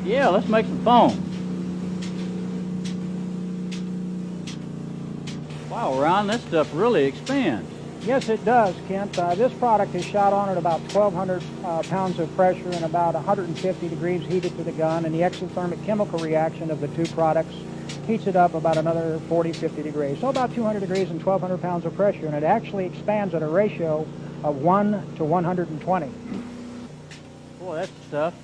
Yeah, let's make some foam. Wow, Ron, this stuff really expands. Yes, it does, Kent. This product is shot on at about 1,200 pounds of pressure and about 150 degrees heated to the gun, and the exothermic chemical reaction of the two products heats it up about another 40, 50 degrees. So about 200 degrees and 1,200 pounds of pressure, and it actually expands at a ratio of 1 to 120. Boy, that stuff,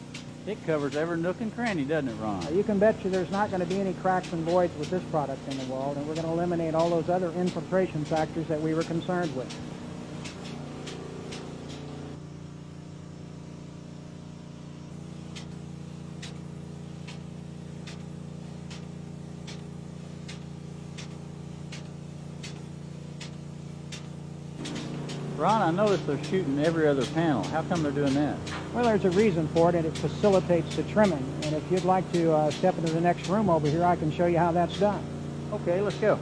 it covers every nook and cranny, doesn't it, Ron? You can bet you there's not going to be any cracks and voids with this product in the wall, and we're going to eliminate all those other infiltration factors that we were concerned with. Ron, I noticed they're shooting every other panel. How come they're doing that? Well, there's a reason for it, and it facilitates the trimming. And if you'd like to step into the next room over here, I can show you how that's done. Okay, let's go.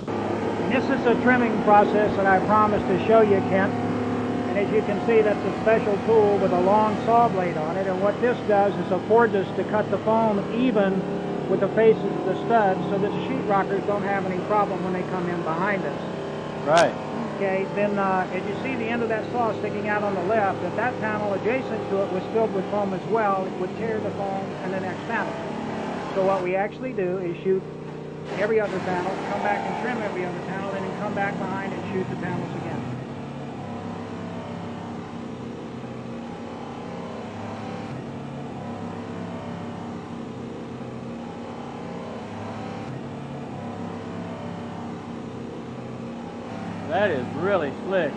And this is a trimming process that I promised to show you, Kent. And as you can see, that's a special tool with a long saw blade on it. And what this does is affords us to cut the foam even with the faces of the studs so that the sheetrockers don't have any problem when they come in behind us. Right. Okay, then as you see the end of that saw sticking out on the left, if that panel adjacent to it was filled with foam as well, it would tear the foam in the next panel. So what we actually do is shoot every other panel, come back and trim every other panel, and then come back behind and shoot the panels again. That is really slick.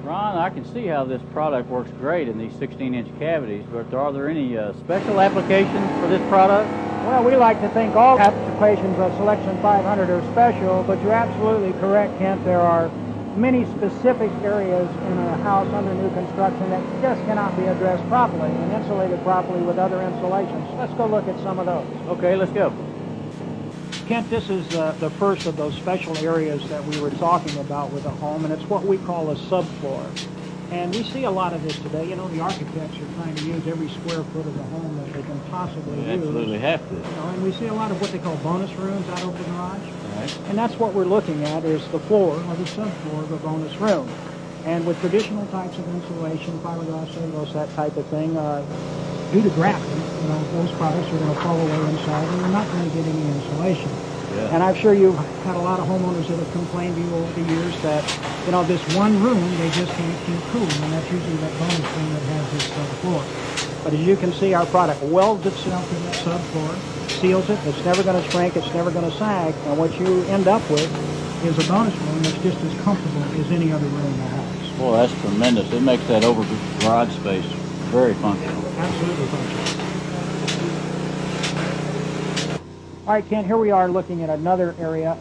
Ron, I can see how this product works great in these 16-inch cavities, but are there any special applications for this product? Well, we like to think all applications of Selection 500 are special, but you're absolutely correct, Kent. There are many specific areas in a house under new construction that just cannot be addressed properly and insulated properly with other insulations. Let's go look at some of those. Okay, let's go. Kent, this is the first of those special areas that we were talking about with a home, and it's what we call a subfloor. And we see a lot of this today. You know, the architects are trying to use every square foot of the home that they can possibly use. Absolutely have to. You know, and we see a lot of what they call bonus rooms out over the garage. Right. And that's what we're looking at, is the floor or the subfloor of a bonus room. And with traditional types of insulation, fiberglass, cellulose, that type of thing, due to grafting, you know, those products are going to fall away inside, and you're not going to get any insulation. Yeah. And I'm sure you've had a lot of homeowners that have complained to you over the years that, you know, this one room, they just can't keep cool, and that's usually that bonus room that has this subfloor. But as you can see, our product welds itself to that subfloor, seals it, it's never going to shrink, it's never going to sag, and what you end up with is a bonus room that's just as comfortable as any other room in the house. Well, that's tremendous. It makes that over garage space very functional. Absolutely functional. All right, Kent, here we are looking at another area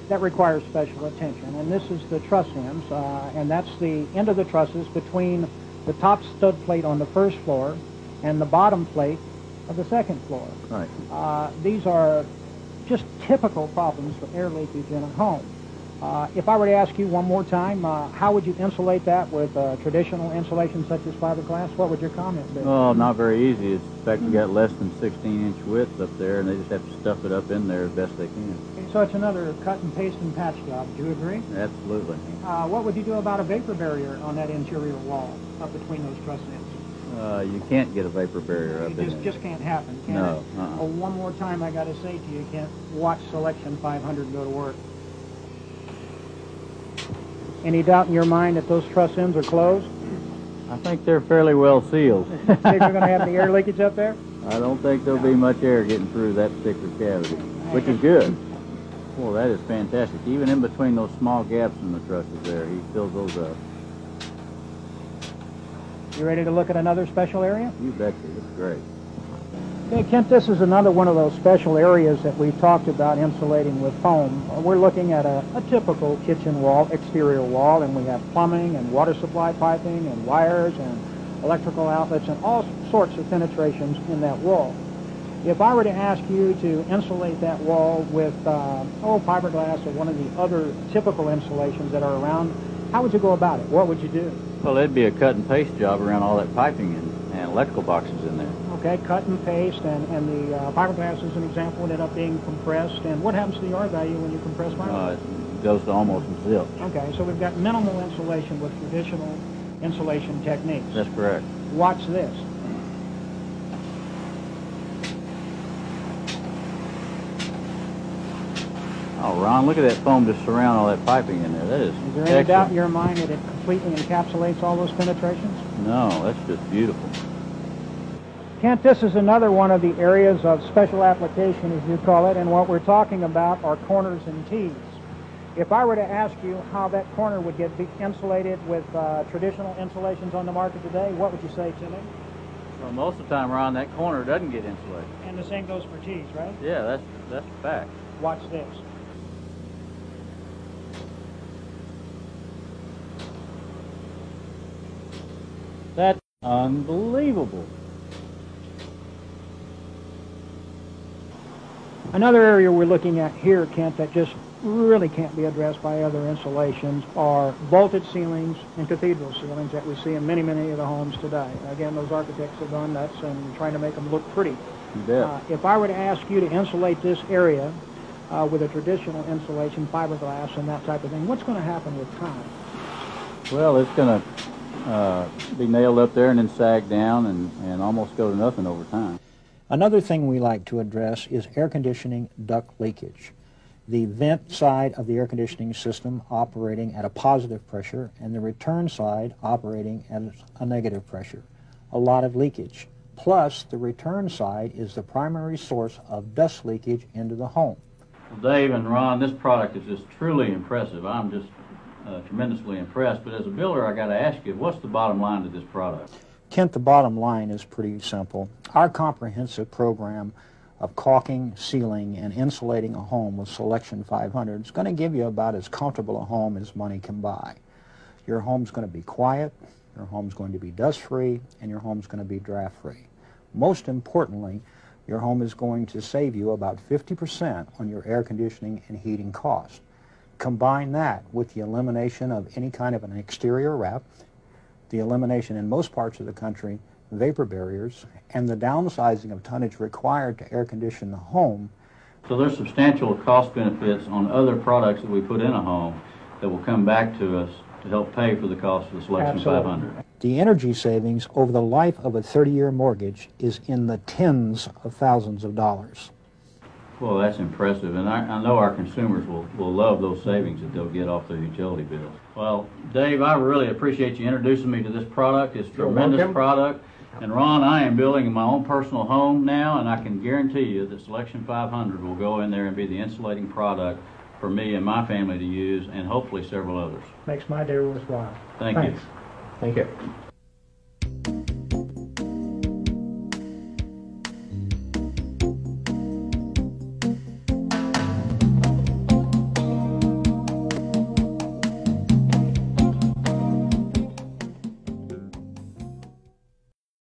that requires special attention, and this is the truss ends, and that's the end of the trusses between the top stud plate on the first floor and the bottom plate of the second floor. Right. These are just typical problems for air leakage in a home. If I were to ask you one more time, how would you insulate that with traditional insulation such as fiberglass? What would your comment be? Oh, not very easy. In fact, we got less than 16-inch width up there, and they just have to stuff it up in there as best they can. So it's another cut and paste and patch job. Do you agree? Absolutely. What would you do about a vapor barrier on that interior wall up between those truss ends? You can't get a vapor barrier up in It there. just can't happen, can No. it? Oh, one more time I got to say to you, Kent, watch Selection 500 go to work. Any doubt in your mind that those truss ends are closed? I think they're fairly well sealed. Think we're going to have any air leakage up there? I don't think there'll be much air getting through that particular cavity, which is good. Well, that is fantastic. Even in between those small gaps in the trusses there, he fills those up. You ready to look at another special area? You betcha. It's great. Okay, Kent, this is another one of those special areas that we've talked about insulating with foam. We're looking at a typical kitchen wall, exterior wall, and we have plumbing and water supply piping and wires and electrical outlets and all sorts of penetrations in that wall. If I were to ask you to insulate that wall with fiberglass or one of the other typical insulations that are around, how would you go about it? What would you do? Well, it'd be a cut and paste job around all that piping and electrical boxes in there. Okay, cut and paste, and the fiberglass is an example, ended up being compressed. And what happens to the R value when you compress fiberglass? It goes to almost zilch. Okay, so we've got minimal insulation with traditional insulation techniques. That's correct. Watch this. Oh, Ron, look at that foam just surround all that piping in there. That is Is there any doubt in your mind that it completely encapsulates all those penetrations? No, that's just beautiful. Kent, this is another one of the areas of special application, as you call it, and what we're talking about are corners and tees. If I were to ask you how that corner would get insulated with traditional insulations on the market today, what would you say to me? Well, most of the time, Ron, that corner doesn't get insulated. And the same goes for tees, right? Yeah, that's a fact. Watch this. That's unbelievable. Another area we're looking at here, Kent, that just really can't be addressed by other insulations are vaulted ceilings and cathedral ceilings that we see in many, many of the homes today. Again, those architects have gone nuts and trying to make them look pretty. You bet. If I were to ask you to insulate this area with a traditional insulation, fiberglass, and that type of thing, what's going to happen with time? Well, it's going to be nailed up there and then sag down and almost go to nothing over time. Another thing we like to address is air conditioning duct leakage. The vent side of the air conditioning system operating at a positive pressure and the return side operating at a negative pressure. A lot of leakage. Plus, the return side is the primary source of dust leakage into the home. Well, Dave and Ron, this product is just truly impressive. I'm just tremendously impressed. But as a builder, I got to ask you, what's the bottom line to this product? Kent, the bottom line is pretty simple. Our comprehensive program of caulking, sealing, and insulating a home with Selection 500 is going to give you about as comfortable a home as money can buy. Your home's going to be quiet, your home's going to be dust-free, and your home's going to be draft-free. Most importantly, your home is going to save you about 50% on your air conditioning and heating costs. Combine that with the elimination of any kind of an exterior wrap, the elimination in most parts of the country vapor barriers, and the downsizing of tonnage required to air condition the home. So there's substantial cost benefits on other products that we put in a home that will come back to us to help pay for the cost of the Selection 500. The energy savings over the life of a 30-year mortgage is in the tens of thousands of dollars. Well, that's impressive, and I know our consumers will love those savings that they'll get off their utility bills. Well, Dave, I really appreciate you introducing me to this product. It's a tremendous product. And Ron, I am building my own personal home now, and I can guarantee you that Selection 500 will go in there and be the insulating product for me and my family to use, and hopefully several others. Makes my day worthwhile. Thank you. Thank you.